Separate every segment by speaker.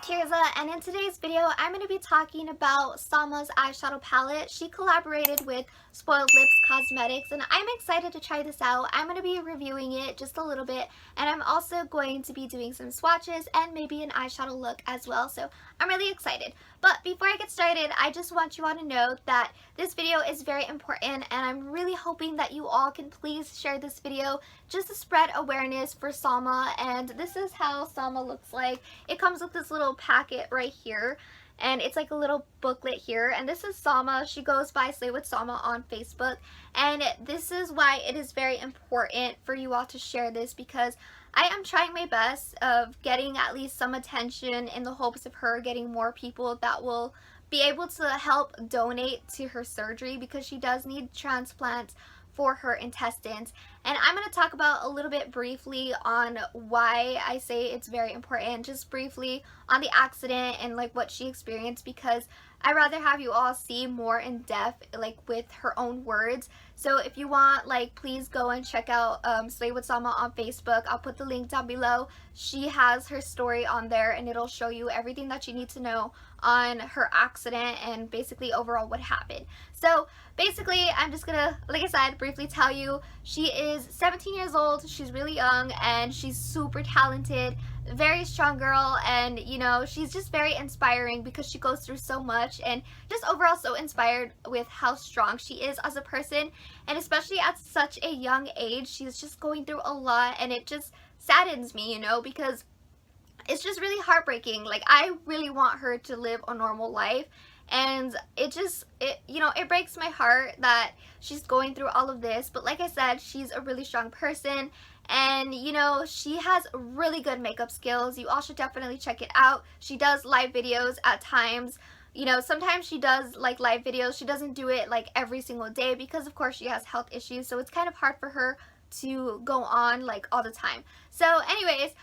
Speaker 1: Tirzah, and in today's video I'm going to be talking about Salma's eyeshadow palette. She collaborated with Spoiled Lips Cosmetics and I'm excited to try this out. I'm going to be reviewing it just a little bit, and I'm also going to be doing some swatches and maybe an eyeshadow look as well, so I'm really excited. But before I get started, I just want you all to know that this video is very important, and I'm really hoping that you all can please share this video just to spread awareness for Salma. And this is how Salma looks like. It comes with this little packet right here, and it's like a little booklet here, and this is Salma. She goes by Slay with Salma on Facebook, and this is why it is very important for you all to share this, because I am trying my best of getting at least some attention in the hopes of her getting more people that will be able to help donate to her surgery, because she does need transplants for her intestines. And I'm going to talk about a little bit briefly on why I say it's very important, just briefly on the accident and like what she experienced, because I'd rather have you all see more in depth, like with her own words. So if you want, like, please go and check out Slay with Salma on Facebook. I'll put the link down below. She has her story on there, and it'll show you everything that you need to know on her accident and basically overall what happened. So basically, I'm just gonna, like I said, briefly tell you, she is 17 years old. She's really young and she's super talented, very strong girl, and you know, she's just very inspiring because she goes through so much, and just overall so inspired with how strong she is as a person, and especially at such a young age. She's just going through a lot, and it just saddens me, you know, because it's just really heartbreaking. Like, I really want her to live a normal life, and it breaks my heart that she's going through all of this. But like I said, she's a really strong person, and you know, she has really good makeup skills. You all should definitely check it out. She does live videos at times. You know, sometimes she does like live videos. She doesn't do it like every single day because of course she has health issues, so it's kind of hard for her to go on like all the time. So anyways,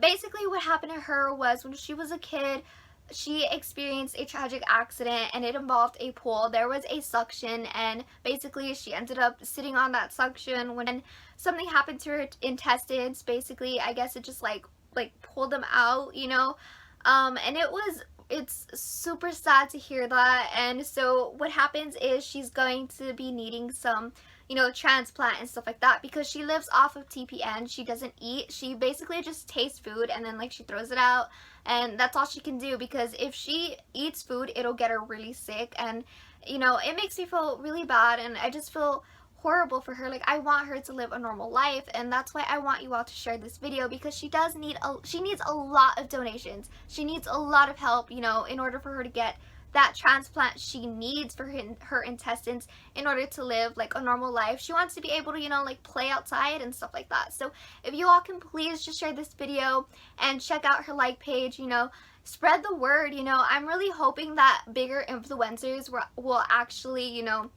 Speaker 1: basically what happened to her was, when she was a kid, she experienced a tragic accident, and it involved a pool. There was a suction, and basically she ended up sitting on that suction when something happened to her intestines. Basically, I guess it just like pulled them out, you know, and it's super sad to hear that. And so what happens is she's going to be needing some, you know, transplant and stuff like that, because she lives off of TPN. She doesn't eat. She basically just tastes food and then like she throws it out, and that's all she can do, because if she eats food, it'll get her really sick. And you know, it makes me feel really bad, and I just feel horrible for her. Like, I want her to live a normal life, and that's why I want you all to share this video, because she needs a lot of donations. She needs a lot of help, you know, in order for her to get that transplant she needs for her intestines in order to live like a normal life. She wants to be able to, you know, like play outside and stuff like that. So if you all can please just share this video and check out her like page, you know, spread the word. You know, I'm really hoping that bigger influencers will actually, you know,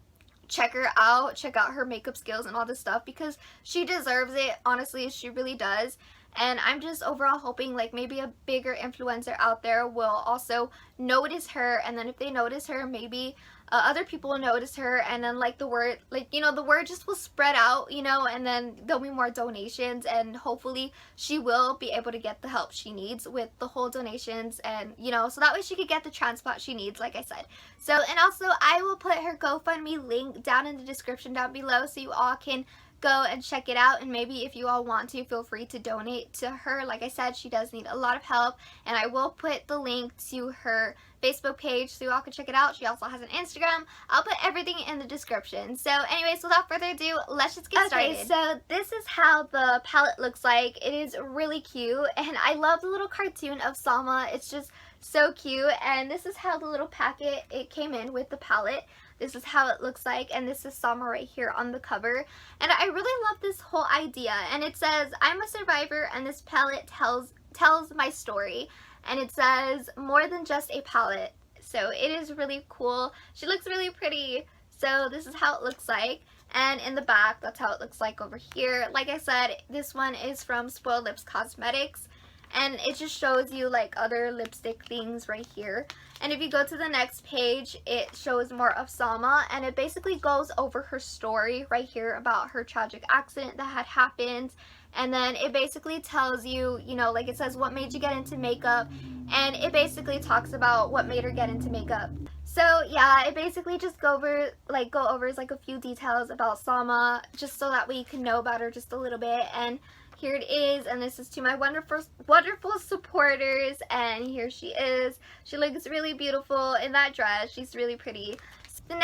Speaker 1: check her out, check out her makeup skills and all this stuff, because she deserves it. Honestly, she really does. And I'm just overall hoping like maybe a bigger influencer out there will also notice her, and then if they notice her, maybe other people will notice her, and then like the word, like, you know, the word just will spread out, you know, and then there'll be more donations, and hopefully she will be able to get the help she needs with the whole donations, and you know, so that way she could get the transplant she needs, like I said. So, and also I will put her GoFundMe link down in the description down below, so you all can go and check it out. And maybe if you all want to, feel free to donate to her. Like I said, she does need a lot of help, and I will put the link to her Facebook page so you all can check it out. She also has an Instagram. I'll put everything in the description. So anyways, without further ado, let's just get started. Okay, so this is how the palette looks like. It is really cute, and I love the little cartoon of Salma. It's just so cute. And this is how the little packet it came in with the palette. This is how it looks like, and this is Salma right here on the cover. And I really love this whole idea, and it says, "I'm a survivor, and this palette tells my story." And it says, "More than just a palette." So it is really cool. She looks really pretty. So this is how it looks like. And in the back, that's how it looks like over here. Like I said, this one is from Spoiled Lips Cosmetics, and it just shows you like other lipstick things right here. And if you go to the next page, it shows more of Salma, and it basically goes over her story right here about her tragic accident that had happened. And then it basically tells you, you know, like it says, what made you get into makeup, and it basically talks about what made her get into makeup. So yeah, it basically just go over like a few details about Salma, just so that way you can know about her just a little bit. And here it is, and this is to my wonderful supporters, and here she is. She looks really beautiful in that dress. She's really pretty. The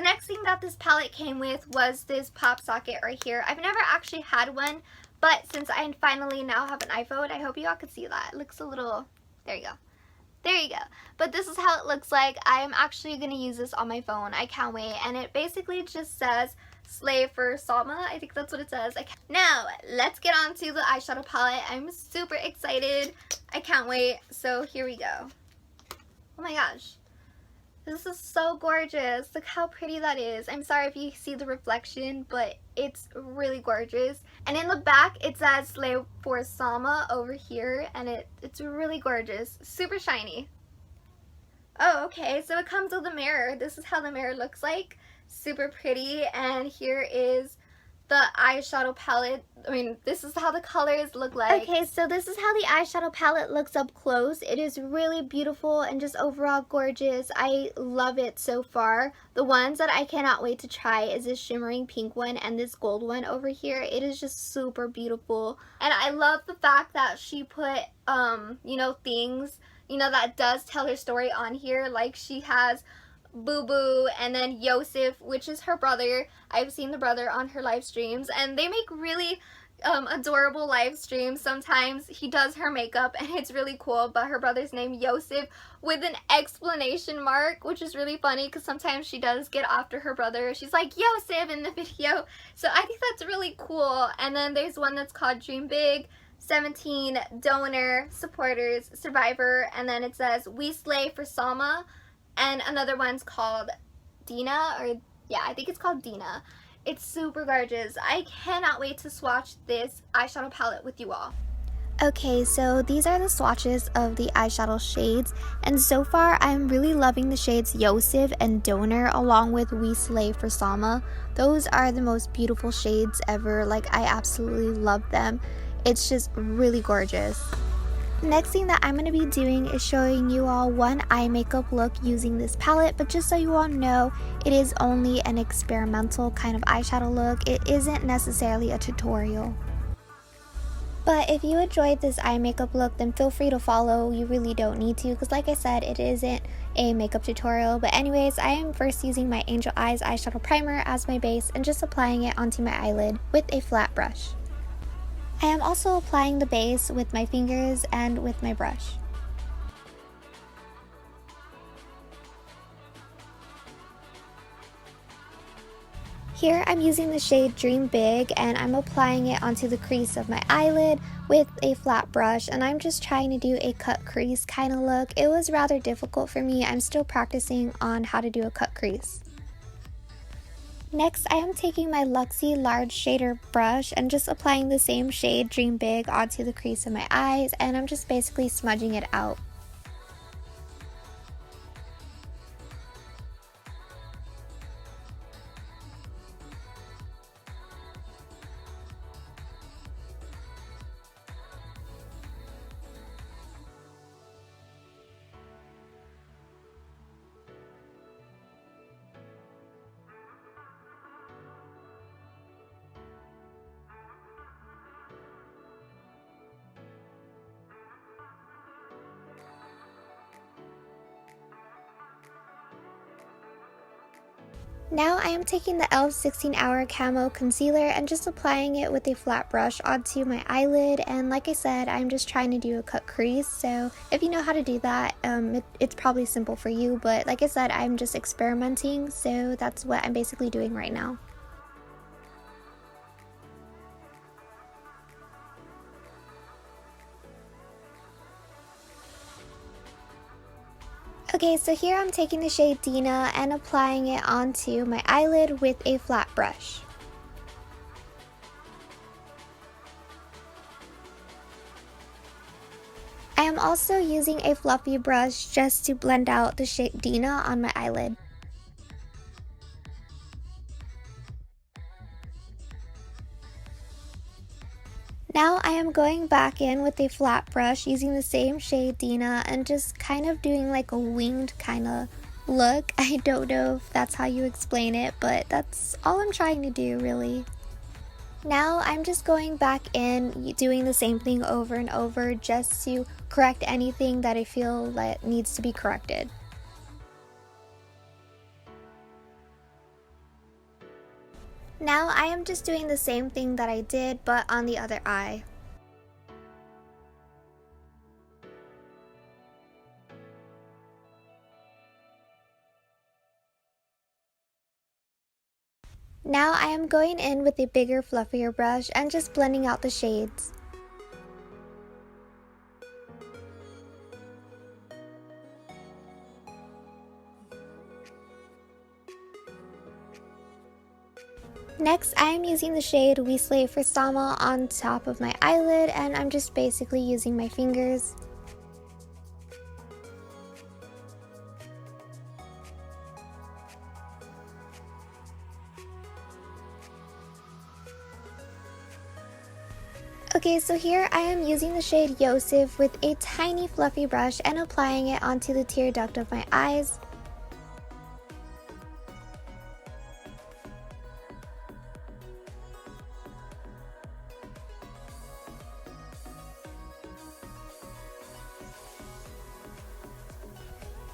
Speaker 1: next thing that this palette came with was this pop socket right here. I've never actually had one, but since I finally now have an iPhone, I hope you all could see that. It looks a little, there you go. There you go. But this is how it looks like. I am actually going to use this on my phone. I can't wait. And it basically just says Slay for Salma. I think that's what it says. Now, let's get on to the eyeshadow palette. I'm super excited. I can't wait. So here we go. Oh my gosh. This is so gorgeous. Look how pretty that is. I'm sorry if you see the reflection, but it's really gorgeous. And in the back, it says Slay for Salma over here, and it's really gorgeous. Super shiny. Oh, okay, so it comes with a mirror. This is how the mirror looks like. Super pretty, and here is the eyeshadow palette. I mean, this is how the colors look like. Okay, so this is how the eyeshadow palette looks up close. It is really beautiful and just overall gorgeous. I love it so far. The ones that I cannot wait to try is this shimmering pink one and this gold one over here. It is just super beautiful. And I love the fact that she put, you know, things, you know, that does tell her story on here. Like she has Boo Boo and then Yosef, which is her brother. I've seen the brother on her live streams, and they make really adorable live streams. Sometimes he does her makeup and it's really cool, but her brother's name Yosef with an exclamation mark, which is really funny because sometimes she does get after her brother. She's like Yosef in the video, so I think that's really cool. And then there's one that's called Dream Big, 17, Donor, Supporters, Survivor, and then it says We Slay for Salma. And another one's called Dina, or yeah, I think it's called Dina. It's super gorgeous. I cannot wait to swatch this eyeshadow palette with you all. Okay, so these are the swatches of the eyeshadow shades, and so far I'm really loving the shades Yosef and Donor along with We Slay for Salma. Those are the most beautiful shades ever. Like, I absolutely love them. It's just really gorgeous. Next thing that I'm going to be doing is showing you all one eye makeup look using this palette, but just so you all know, it is only an experimental kind of eyeshadow look. It isn't necessarily a tutorial. But if you enjoyed this eye makeup look, then feel free to follow. You really don't need to, because like I said, it isn't a makeup tutorial. But anyways, I am first using my Angel Eyes eyeshadow primer as my base and just applying it onto my eyelid with a flat brush. I am also applying the base with my fingers and with my brush. Here I'm using the shade Dream Big, and I'm applying it onto the crease of my eyelid with a flat brush, and I'm just trying to do a cut crease kind of look. It was rather difficult for me. I'm still practicing on how to do a cut crease. Next, I am taking my Luxie large shader brush and just applying the same shade, Dream Big, onto the crease of my eyes, and I'm just basically smudging it out. Now I am taking the E.l.F 16 Hour Camo Concealer and just applying it with a flat brush onto my eyelid, and like I said, I'm just trying to do a cut crease, so if you know how to do that, it's probably simple for you, but like I said, I'm just experimenting, so that's what I'm basically doing right now. Okay, so here I'm taking the shade Dina and applying it onto my eyelid with a flat brush. I am also using a fluffy brush just to blend out the shade Dina on my eyelid. Now I am going back in with a flat brush using the same shade Dina and just kind of doing like a winged kind of look. I don't know if that's how you explain it, but that's all I'm trying to do really. Now I'm just going back in, doing the same thing over and over just to correct anything that I feel that needs to be corrected. Now I am just doing the same thing that I did but on the other eye. Now I am going in with a bigger, fluffier brush and just blending out the shades. Next, I am using the shade We Slave for Salma on top of my eyelid, and I'm just basically using my fingers. Okay, so here I am using the shade E.l.F with a tiny fluffy brush and applying it onto the tear duct of my eyes.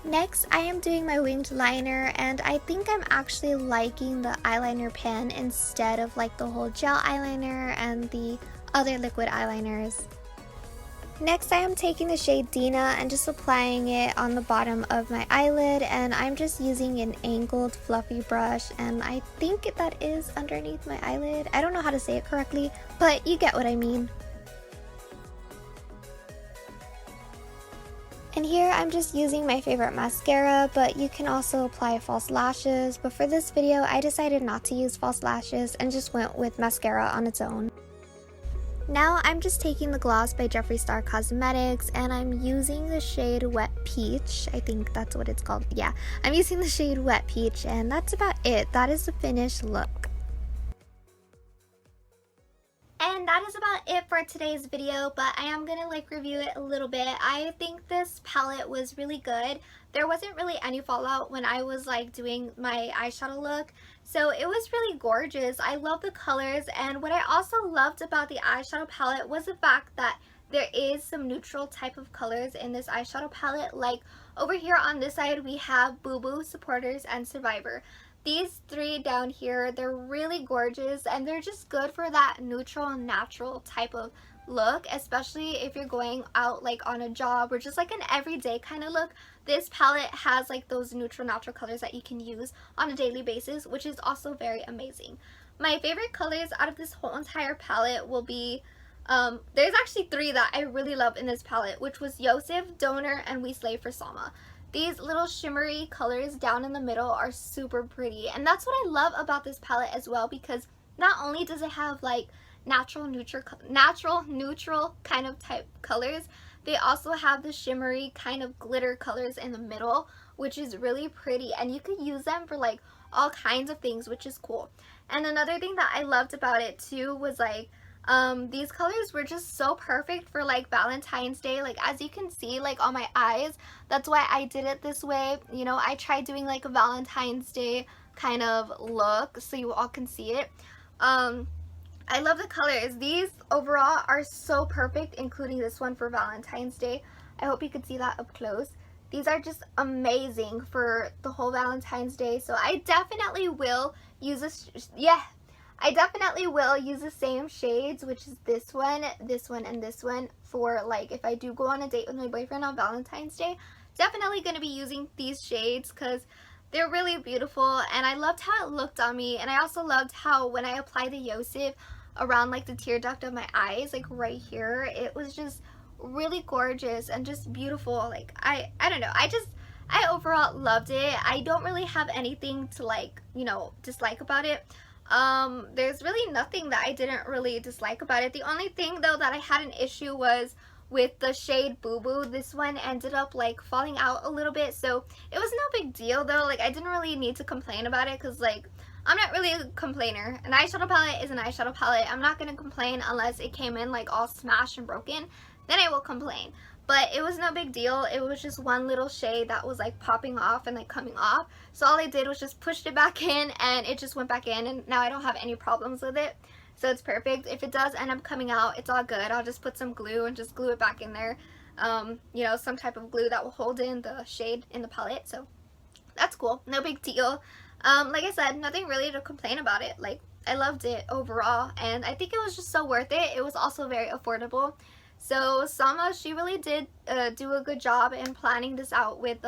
Speaker 1: Next, I am doing my winged liner, and I think I'm actually liking the eyeliner pen instead of like the whole gel eyeliner and the other liquid eyeliners. Next, I am taking the shade Dina and just applying it on the bottom of my eyelid, and I'm just using an angled fluffy brush, and I think that is underneath my eyelid. I don't know how to say it correctly, but you get what I mean. And here I'm just using my favorite mascara, but you can also apply false lashes. But for this video, I decided not to use false lashes and just went with mascara on its own. Now I'm just taking the gloss by Jeffree Star Cosmetics, and I'm using the shade Wet Peach. I think that's what it's called. Yeah, I'm using the shade Wet Peach, and that's about it. That is the finished look. And that is about it for today's video, but I am gonna like review it a little bit. I think this palette was really good. There wasn't really any fallout when I was like doing my eyeshadow look, so it was really gorgeous. I love the colors, and what I also loved about the eyeshadow palette was the fact that there is some neutral type of colors in this eyeshadow palette. Like over here on this side we have Boo Boo, Supporters, and Survivor. These three down here, they're really gorgeous, and they're just good for that neutral, natural type of look, especially if you're going out like on a job or just like an everyday kind of look. This palette has like those neutral, natural colors that you can use on a daily basis, which is also very amazing. My favorite colors out of this whole entire palette will be, there's actually three that I really love in this palette, which was E.l.F, Donor, and We Slave for Salma. These little shimmery colors down in the middle are super pretty, and that's what I love about this palette as well, because not only does it have like natural neutral kind of type colors, they also have the shimmery kind of glitter colors in the middle, which is really pretty, and you could use them for like all kinds of things, which is cool. And another thing that I loved about it too was like these colors were just so perfect for like Valentine's Day. Like as you can see like on my eyes, that's why I did it this way. You know, I tried doing like a Valentine's Day kind of look so you all can see it. I love the colors. These overall are so perfect, including this one for Valentine's Day. I hope you could see that up close. These are just amazing for the whole Valentine's Day, so I definitely will use this. I definitely will use the same shades, which is this one, and this one, for like if I do go on a date with my boyfriend on Valentine's Day. Definitely going to be using these shades because they're really beautiful, and I loved how it looked on me. And I also loved how when I applied the E.l.F around like the tear duct of my eyes, like right here, it was just really gorgeous and just beautiful. Like I don't know, I overall loved it. I don't really have anything to like, you know, dislike about it. There's really nothing that I didn't really dislike about it. The only thing though that I had an issue was with the shade Boo Boo. This one ended up like falling out a little bit, so it was no big deal though. Like I didn't really need to complain about it because like I'm not really a complainer. An eyeshadow palette is an eyeshadow palette. I'm not going to complain unless it came in like all smashed and broken. Then I will complain. But it was no big deal. It was just one little shade that was like popping off and like coming off. So all I did was just pushed it back in and it just went back in, and now I don't have any problems with it. So it's perfect. If it does end up coming out, it's all good. I'll just put some glue and just glue it back in there. You know, some type of glue that will hold in the shade in the palette. So that's cool. No big deal. Like I said, nothing really to complain about it. Like, I loved it overall, and I think it was just so worth it. It was also very affordable. So Salma, she really did do a good job in planning this out with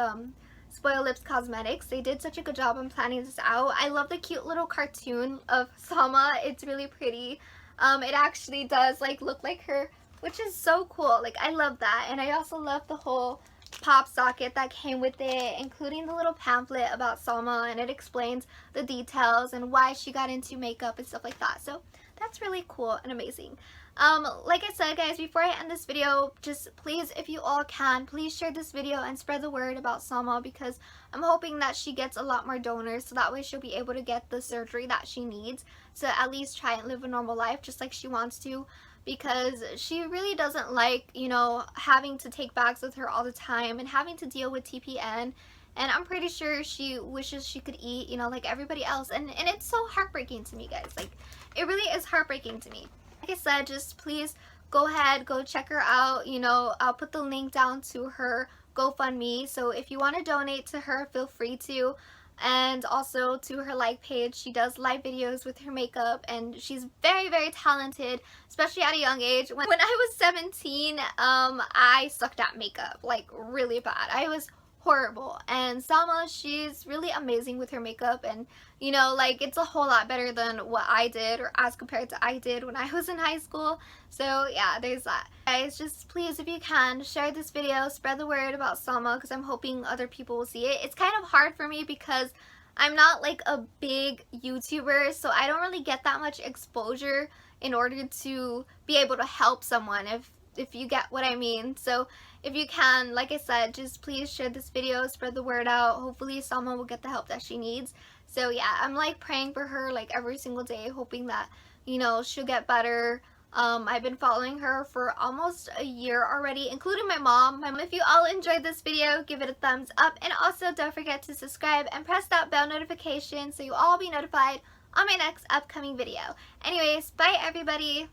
Speaker 1: Spoiled Lips Cosmetics. They did such a good job in planning this out. I love the cute little cartoon of Salma. It's really pretty. It actually does like look like her, which is so cool. Like, I love that. And I also love the whole pop socket that came with it, including the little pamphlet about Salma, and it explains the details and why she got into makeup and stuff like that. So that's really cool and amazing. Like I said, guys, before I end this video, just please, if you all can, please share this video and spread the word about Salma, because I'm hoping that she gets a lot more donors, so that way she'll be able to get the surgery that she needs to at least try and live a normal life just like she wants to. Because she really doesn't like, you know, having to take bags with her all the time and having to deal with TPN. And I'm pretty sure she wishes she could eat, you know, like everybody else. And it's so heartbreaking to me, guys. Like, it really is heartbreaking to me. Like I said, just please go ahead, go check her out. You know, I'll put the link down to her GoFundMe. So if you want to donate to her, feel free to. And also to her like page. She does live videos with her makeup, and she's very, very talented, especially at a young age. When I was 17, I sucked at makeup, like really bad. I was horrible. And Salma, she's really amazing with her makeup, and you know, like, it's a whole lot better than what I did, or as compared to I did when I was in high school. So yeah, there's that. Guys, just please, if you can, share this video, spread the word about Salma, because I'm hoping other people will see it. It's kind of hard for me because I'm not like a big YouTuber, so I don't really get that much exposure in order to be able to help someone, if you get what I mean. So if you can, like I said, just please share this video, spread the word out. Hopefully Salma will get the help that she needs. So yeah, I'm like praying for her like every single day, hoping that, you know, she'll get better. I've been following her for almost a year already, including my mom. If you all enjoyed this video, give it a thumbs up, and also don't forget to subscribe and press that bell notification so you all be notified on my next upcoming video. Anyways, bye everybody!